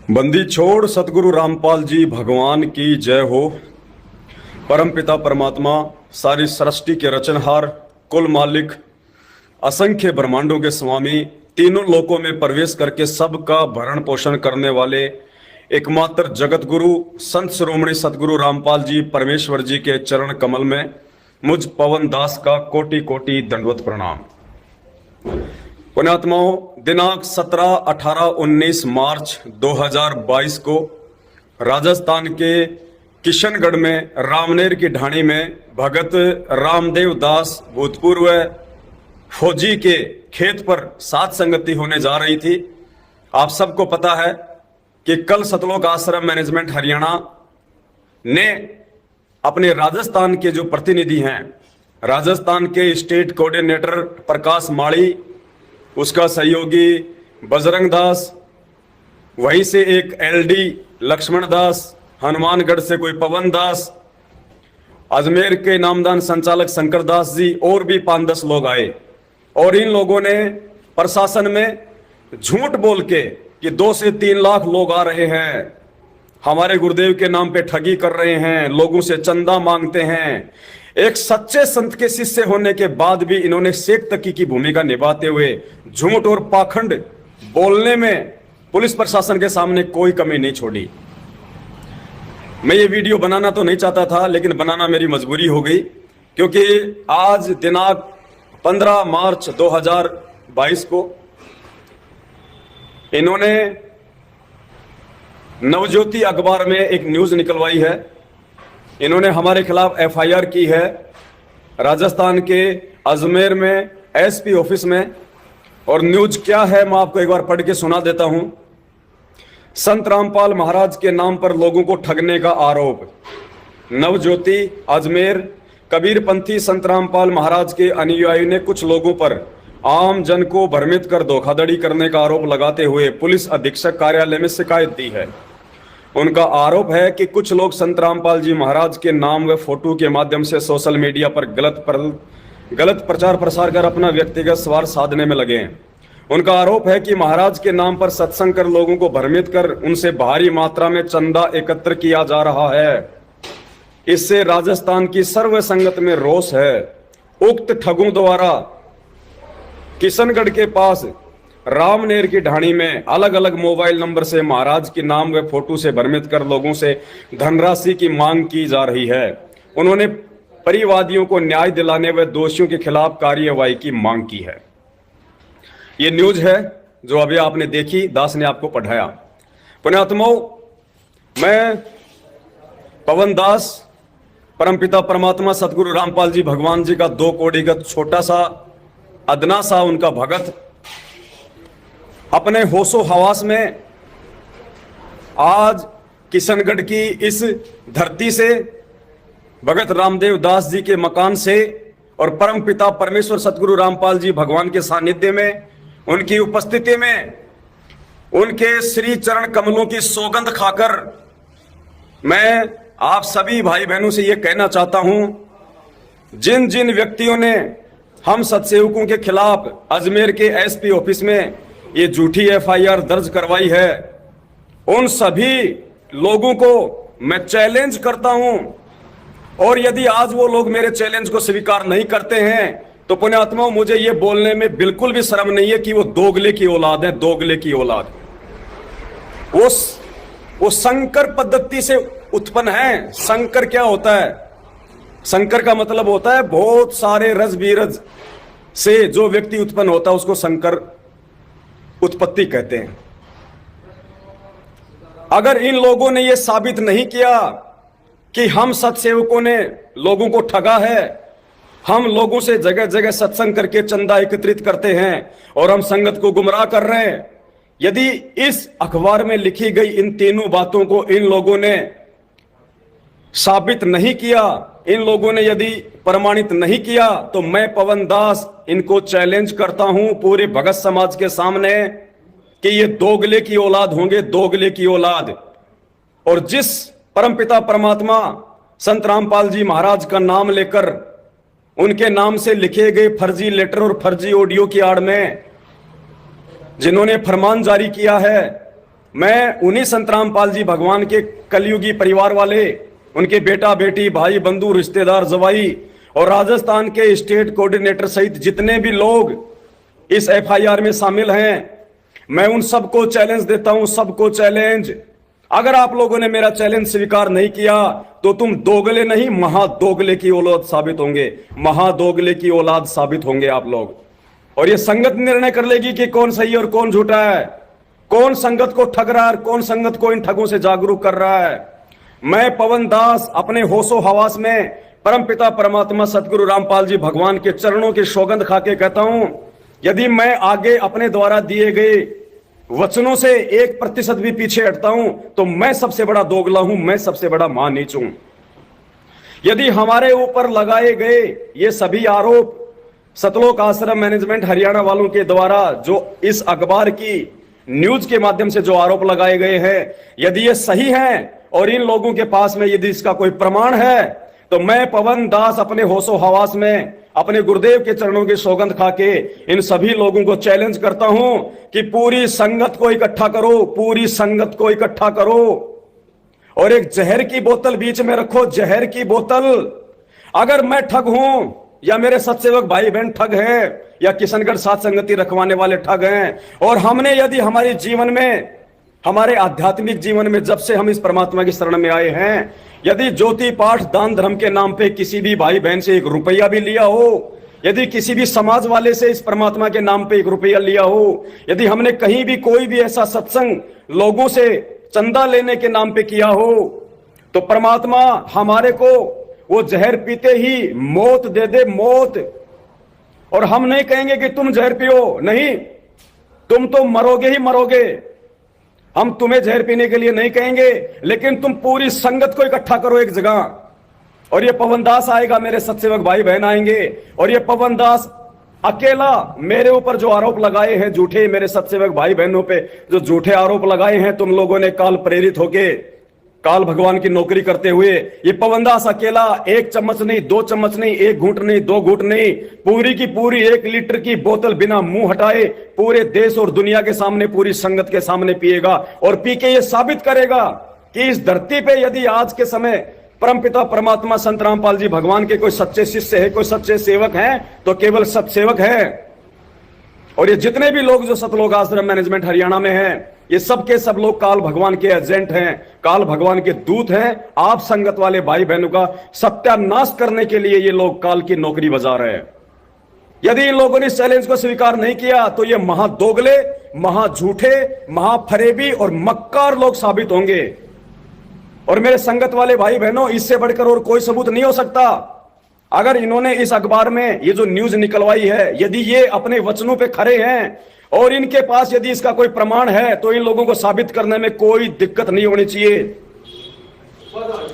बंदी छोड़ सतगुरु रामपाल जी भगवान की जय हो। परमपिता परमात्मा सारी सृष्टि के रचनहार, कुल मालिक, असंख्य ब्रह्मांडों के स्वामी, तीनों लोकों में प्रवेश करके सबका भरण पोषण करने वाले एकमात्र जगत गुरु संत शिरोमणि सतगुरु रामपाल जी परमेश्वर जी के चरण कमल में मुझ पवन दास का कोटि कोटि दंडवत प्रणाम। पुण्यात्माओं, दिनांक 17, 18, 19 मार्च 2022 को राजस्थान के किशनगढ़ में रामनेर की ढाणी में भगत रामदेव दास भूतपूर्व फौजी के खेत पर सात संगति होने जा रही थी। आप सबको पता है कि कल सतलोक आश्रम मैनेजमेंट हरियाणा ने अपने राजस्थान के जो प्रतिनिधि हैं, राजस्थान के स्टेट कोऑर्डिनेटर प्रकाश माड़ी, उसका सहयोगी बजरंग दास, वहीं से एक एलडी लक्ष्मण दास, हनुमानगढ़ से कोई पवन दास, अजमेर के नामदान संचालक शंकर दास जी और भी 5-10 लोग आए। और इन लोगों ने प्रशासन में झूठ बोल के कि 2 से 3 लाख लोग आ रहे हैं, हमारे गुरुदेव के नाम पे ठगी कर रहे हैं, लोगों से चंदा मांगते हैं। एक सच्चे संत के शिष्य होने के बाद भी इन्होंने शेख तकी की भूमिका निभाते हुए झूठ और पाखंड बोलने में पुलिस प्रशासन के सामने कोई कमी नहीं छोड़ी। मैं ये वीडियो बनाना तो नहीं चाहता था, लेकिन बनाना मेरी मजबूरी हो गई, क्योंकि आज दिनांक 15 मार्च 2022 को इन्होंने नवज्योति अखबार में एक न्यूज निकलवाई है। इन्होंने हमारे खिलाफ एफआईआर की है राजस्थान के अजमेर में एसपी ऑफिस में। और न्यूज क्या है मैं आपको एक बार पढ़ के सुना देता हूं। संत रामपाल महाराज के नाम पर लोगों को ठगने का आरोप। नवज्योति अजमेर, कबीरपंथी संत रामपाल महाराज के अनुयायी ने कुछ लोगों पर आम जन को भ्रमित कर धोखाधड़ी करने का आरोप लगाते हुए पुलिस अधीक्षक कार्यालय में शिकायत दी है। उनका आरोप है कि कुछ लोग संत रामपाल जी महाराज के नाम व फोटो के माध्यम से सोशल मीडिया पर गलत प्रचार प्रसार कर अपना व्यक्तिगत स्वार्थ साधने में लगे हैं। उनका आरोप है कि महाराज के नाम पर सत्संग कर लोगों को भ्रमित कर उनसे भारी मात्रा में चंदा एकत्र किया जा रहा है। इससे राजस्थान की सर्व संगत में रोष है। उक्त ठगों द्वारा किशनगढ़ के पास रामनेर की ढाणी में अलग अलग मोबाइल नंबर से महाराज के नाम व फोटो से भ्रमित कर लोगों से धनराशि की मांग की जा रही है। उन्होंने परिवादियों को न्याय दिलाने व दोषियों के खिलाफ कार्यवाही की मांग की है। ये न्यूज है जो अभी आपने देखी, दास ने आपको पढ़ाया। पुण्यात्माओं, मैं पवन दास परमपिता परमात्मा सतगुरु रामपाल जी भगवान जी का 2 कौड़ी का छोटा सा अदना सा उनका भगत अपने होशो हवास में आज किशनगढ़ की इस धरती से भगत रामदेव दास जी के मकान से और परम पिता परमेश्वर सतगुरु रामपाल जी भगवान के सानिध्य में, उनकी उपस्थिति में, उनके श्री चरण कमलों की सौगंध खाकर मैं आप सभी भाई बहनों से यह कहना चाहता हूं, जिन जिन व्यक्तियों ने हम सत्सेवकों के खिलाफ अजमेर के एसपी ऑफिस में ये झूठी एफआईआर दर्ज करवाई है, उन सभी लोगों को मैं चैलेंज करता हूं। और यदि आज वो लोग मेरे चैलेंज को स्वीकार नहीं करते हैं तो पुण्यात्माओं, मुझे ये बोलने में बिल्कुल भी शर्म नहीं है कि वो दोगले की औलाद है। दोगले की औलाद वो संकर पद्धति से उत्पन्न है। संकर क्या होता है? संकर का मतलब होता है बहुत सारे रज बीरज से जो व्यक्ति उत्पन्न होता है उसको संकर उत्पत्ति कहते हैं। अगर इन लोगों ने यह साबित नहीं किया कि हम सत्सेवकों ने लोगों को ठगा है, हम लोगों से जगह जगह सत्संग करके चंदा एकत्रित करते हैं और हम संगत को गुमराह कर रहे हैं, यदि इस अखबार में लिखी गई इन तीनों बातों को इन लोगों ने साबित नहीं किया, इन लोगों ने यदि प्रमाणित नहीं किया, तो मैं पवन दास इनको चैलेंज करता हूं पूरे भगत समाज के सामने कि ये दोगले की औलाद होंगे, दोगले की औलाद। और जिस परमपिता परमात्मा संत रामपाल जी महाराज का नाम लेकर उनके नाम से लिखे गए फर्जी लेटर और फर्जी ऑडियो की आड़ में जिन्होंने फरमान जारी किया है, मैं उन्हीं संत रामपाल जी भगवान के कलयुगी परिवार वाले, उनके बेटा बेटी, भाई बंधु, रिश्तेदार, जवाई और राजस्थान के स्टेट कोऑर्डिनेटर सहित जितने भी लोग इस एफआईआर में शामिल हैं, मैं उन सबको चैलेंज देता हूं, सबको चैलेंज। अगर आप लोगों ने मेरा चैलेंज स्वीकार नहीं किया तो तुम दोगले नहीं, महादोगले की औलाद साबित होंगे, महादोगले की औलाद साबित होंगे आप लोग। और ये संगत निर्णय कर लेगी कि कौन सही और कौन झूठा है, कौन संगत को ठग रहा है, कौन संगत को इन ठगों से जागरूक कर रहा है। मैं पवन दास अपने होशो हवास में परमपिता परमात्मा सतगुरु रामपाल जी भगवान के चरणों की सौगंध खा के कहता हूं, यदि मैं आगे अपने द्वारा दिए गए वचनों से 1% भी पीछे हटता हूं तो मैं सबसे बड़ा दोगला हूं, मैं सबसे बड़ा महानीच हूं। यदि हमारे ऊपर लगाए गए ये सभी आरोप सतलोक आश्रम मैनेजमेंट हरियाणा वालों के द्वारा जो इस अखबार की न्यूज के माध्यम से जो आरोप लगाए गए हैं, यदि ये सही हैं और इन लोगों के पास में यदि इसका कोई प्रमाण है, तो मैं पवन दास अपने होशो हवास में अपने गुरुदेव के चरणों की सौगंध खा के इन सभी लोगों को चैलेंज करता हूं कि पूरी संगत को इकट्ठा करो, पूरी संगत को इकट्ठा करो और एक जहर की बोतल बीच में रखो, जहर की बोतल। अगर मैं ठग हूं या मेरे सत्सेवक भाई बहन ठग हैं या किशनगढ़ साथ संगति रखवाने वाले ठग हैं, और हमने यदि हमारे जीवन में, हमारे आध्यात्मिक जीवन में जब से हम इस परमात्मा की शरण में आए हैं, यदि ज्योति पाठ दान धर्म के नाम पे किसी भी भाई बहन से 1 रुपया भी लिया हो, यदि किसी भी समाज वाले से इस परमात्मा के नाम पे 1 रुपया लिया हो, यदि हमने कहीं भी कोई भी ऐसा सत्संग लोगों से चंदा लेने के नाम पे किया हो, तो परमात्मा हमारे को वो जहर पीते ही मौत दे दे, मौत। और हम नहीं कहेंगे कि तुम जहर पियो, नहीं, तुम तो मरोगे ही मरोगे। हम तुम्हें जहर पीने के लिए नहीं कहेंगे, लेकिन तुम पूरी संगत को इकट्ठा करो एक जगह। और ये पवन दास आएगा, मेरे सत्सेवक भाई बहन आएंगे, और ये पवन दास अकेला मेरे ऊपर जो आरोप लगाए हैं झूठे, मेरे सत्सेवक भाई बहनों पे जो झूठे आरोप लगाए हैं तुम लोगों ने काल प्रेरित होके, काल भगवान की नौकरी करते हुए, ये पवन दास अकेला 1 चम्मच नहीं, 2 चम्मच नहीं, 1 घूंट नहीं, 2 घूंट नहीं, पूरी की पूरी 1 लीटर की बोतल बिना मुंह हटाए पूरे देश और दुनिया के सामने, पूरी संगत के सामने पिएगा और पी के ये साबित करेगा कि इस धरती पे यदि आज के समय परमपिता परमात्मा संत रामपाल जी भगवान के कोई सच्चे शिष्य है, कोई सच्चे सेवक हैं, तो केवल सत्सेवक है। और ये जितने भी लोग जो सतलोक आश्रम मैनेजमेंट हरियाणा में हैं, ये सब के सब लोग काल भगवान के एजेंट हैं, काल भगवान के दूत हैं। आप संगत वाले भाई बहनों का सत्यानाश करने के लिए ये लोग काल की नौकरी बजा रहे हैं। यदि इन लोगों ने इस चैलेंज को स्वीकार नहीं किया तो ये महादोगले, महाझूठे, महाफरेबी और मक्कार लोग साबित होंगे। और मेरे संगत वाले भाई बहनों, इससे बढ़कर और कोई सबूत नहीं हो सकता। अगर इन्होंने इस अखबार में ये जो न्यूज निकलवाई है, यदि ये अपने वचनों पे खरे हैं और इनके पास यदि इसका कोई प्रमाण है, तो इन लोगों को साबित करने में कोई दिक्कत नहीं होनी चाहिए।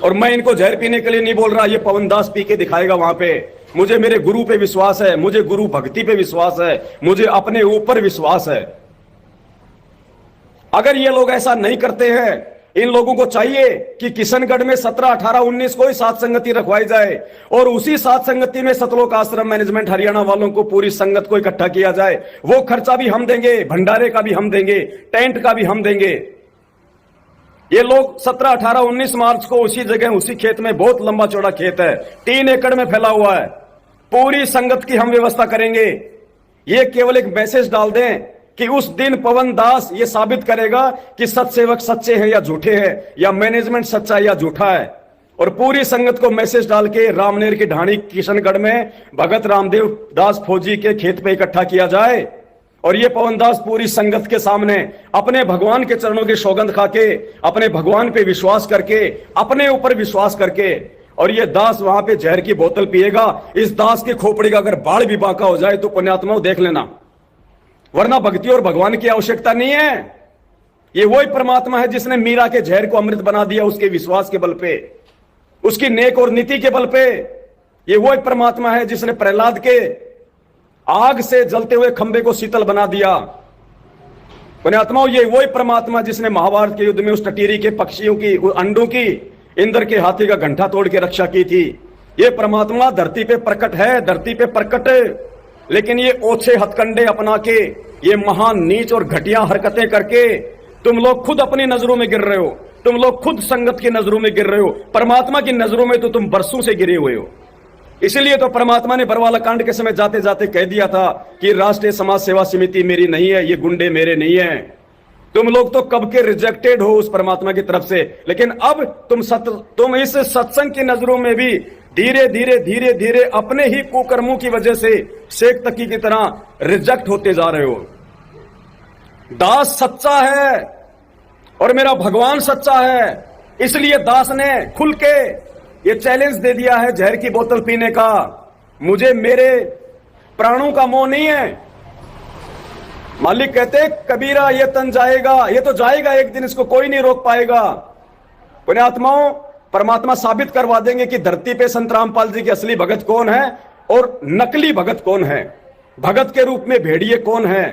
और मैं इनको जहर पीने के लिए नहीं बोल रहा, ये पवन दास पी के दिखाएगा वहां पे। मुझे मेरे गुरु पे विश्वास है, मुझे गुरु भक्ति पे विश्वास है, मुझे अपने ऊपर विश्वास है। अगर ये लोग ऐसा नहीं करते हैं, इन लोगों को चाहिए कि किशनगढ़ में 17, 18, 19 को ही सात संगति रखवाई जाए और उसी सात संगति में सतलोक आश्रम मैनेजमेंट हरियाणा वालों को, पूरी संगत को इकट्ठा किया जाए। वो खर्चा भी हम देंगे, भंडारे का भी हम देंगे, टेंट का भी हम देंगे। ये लोग 17, 18, 19 मार्च को उसी जगह, उसी खेत में, बहुत लंबा चौड़ा खेत है, 3 एकड़ में फैला हुआ है, पूरी संगत की हम व्यवस्था करेंगे। ये केवल एक मैसेज डाल दें कि उस दिन पवन दास ये साबित करेगा कि सत्सेवक सच्चे हैं या झूठे हैं, या मैनेजमेंट सच्चा या झूठा है। और पूरी संगत को मैसेज डाल के रामनेर की ढाणी किशनगढ़ में भगत रामदेव दास फौजी के खेत पे इकट्ठा किया जाए। और ये पवन दास पूरी संगत के सामने अपने भगवान के चरणों की सौगंध खा के, अपने भगवान पे विश्वास करके, अपने ऊपर विश्वास करके, और ये दास वहां पे जहर की बोतल पिएगा। इस दास की खोपड़ी का अगर बाढ़ भी बांका हो जाए तो पुण्यात्माओं देख लेना, वरना भक्ति और भगवान की आवश्यकता नहीं है। ये वही परमात्मा है जिसने मीरा के जहर को अमृत बना दिया, उसके विश्वास के बल पे, उसकी नेक और नीति के बल पे। ये वही परमात्मा है जिसने प्रहलाद के आग से जलते हुए खंबे को शीतल बना दिया। पुण्यात्माओं, ये वही परमात्मा जिसने महाभारत के युद्ध में उस टटीरी के पक्षियों की, अंडों की, इंद्र के हाथी का घंटा तोड़ के रक्षा की थी। ये परमात्मा धरती पे प्रकट है, धरती पे प्रकट है। लेकिन ये ओछे हथकंडे अपना के, ये महान नीच और घटिया हरकतें करके तुम लोग खुद अपनी नजरों में गिर रहे हो, तुम लोग खुद संगत की नजरों में गिर रहे हो, परमात्मा की नजरों में तो तुम बरसों से गिरे हुए हो। इसलिए तो परमात्मा ने बरवाला कांड के समय जाते जाते कह दिया था कि राष्ट्रीय समाज सेवा समिति मेरी नहीं है, ये गुंडे मेरे नहीं है। तुम लोग तो कब के रिजेक्टेड हो उस परमात्मा की तरफ से, लेकिन अब तुम इस सत्संग की नजरों में भी धीरे धीरे धीरे धीरे अपने ही कुकर्मों की वजह से शेख तकी की तरह रिजेक्ट होते जा रहे हो। दास सच्चा है और मेरा भगवान सच्चा है, इसलिए दास ने खुल के ये चैलेंज दे दिया है जहर की बोतल पीने का। मुझे मेरे प्राणों का मोह नहीं है। मालिक कहते कबीरा ये तन जाएगा, ये तो जाएगा एक दिन, इसको कोई नहीं रोक पाएगा। पुण्यात्माओं, परमात्मा साबित करवा देंगे कि धरती पे संत रामपाल जी के असली भगत कौन है और नकली भगत कौन है, भगत के रूप में भेड़िए कौन है।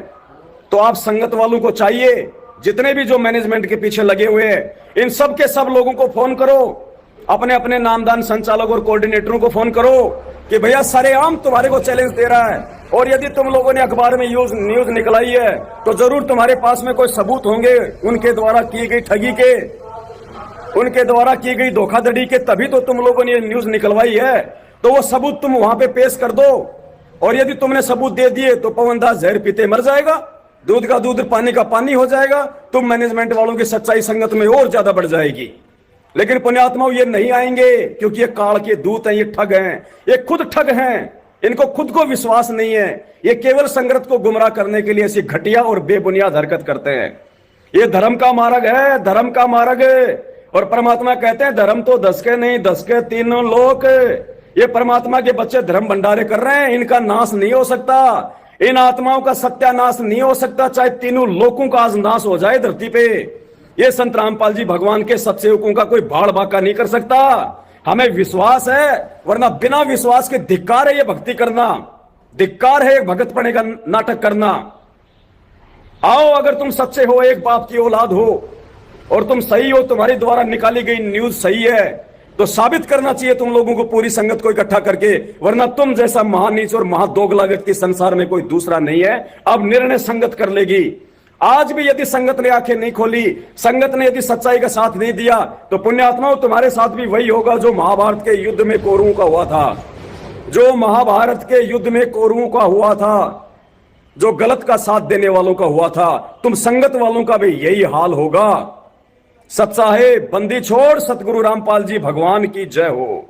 तो आप संगत वालों को चाहिए, जितने भी जो मैनेजमेंट के पीछे लगे हुए हैं, इन सब के सब लोगों को फोन करो, अपने अपने नामदान संचालक और कोऑर्डिनेटरों को फोन करो कि भैया सरेआम तुम्हारे को चैलेंज दे रहा है, और यदि तुम लोगों ने अखबार में न्यूज निकलाई है तो जरूर तुम्हारे पास में कोई सबूत होंगे उनके द्वारा की गई ठगी के, उनके द्वारा की गई धोखाधड़ी के, तभी तो तुम लोगों ने न्यूज निकलवाई है। तो वो सबूत तुम वहां पे पेश कर दो, और यदि तुमने सबूत दे दिए तो पवन दास जहर पीते मर जाएगा, दूध का दूध पानी का पानी हो जाएगा, तुम मैनेजमेंट वालों की सच्चाई संगत में और ज्यादा बढ़ जाएगी। लेकिन पुण्यात्माओं ये नहीं आएंगे, क्योंकि ये काल के दूत हैं, ये ठग हैं, ये खुद ठग हैं, इनको खुद को विश्वास नहीं है। ये केवल संगत को गुमराह करने के लिए ऐसी घटिया और बेबुनियाद हरकत करते हैं। ये धर्म का मार्ग है, धर्म का मार्ग। और परमात्मा कहते हैं धर्म तो 10 के नहीं 10 के तीनों लोक। ये परमात्मा के बच्चे धर्म भंडारे कर रहे हैं, इनका नाश नहीं हो सकता, इन आत्माओं का सत्यानाश नहीं हो सकता, चाहे तीनों लोकों का आज नाश हो जाए धरती पे। ये संत रामपाल जी भगवान के सत्सेवकों का कोई भाड़ बाका नहीं कर सकता। हमें विश्वास है, वरना बिना विश्वास के धिक्कार है ये भक्ति करना, धिक्कार है भगत पने का नाटक करना। आओ, अगर तुम सच्चे हो, एक बाप की औलाद हो और तुम सही हो, तुम्हारे द्वारा निकाली गई न्यूज सही है, तो साबित करना चाहिए तुम लोगों को पूरी संगत को इकट्ठा करके, वरना तुम जैसा महानीच और महादोगला व्यक्ति संसार में कोई दूसरा नहीं है। अब निर्णय संगत कर लेगी। आज भी यदि संगत ने आंखें नहीं खोली, संगत ने यदि सच्चाई का साथ नहीं दिया, तो पुण्यात्माओं तुम्हारे साथ भी वही होगा जो महाभारत के युद्ध में कौरवों का हुआ था, जो महाभारत के युद्ध में कौरवों का हुआ था, जो गलत का साथ देने वालों का हुआ था। तुम संगत वालों का भी यही हाल होगा। सत्साहे बंदी छोड़, सतगुरु रामपाल जी भगवान की जय हो।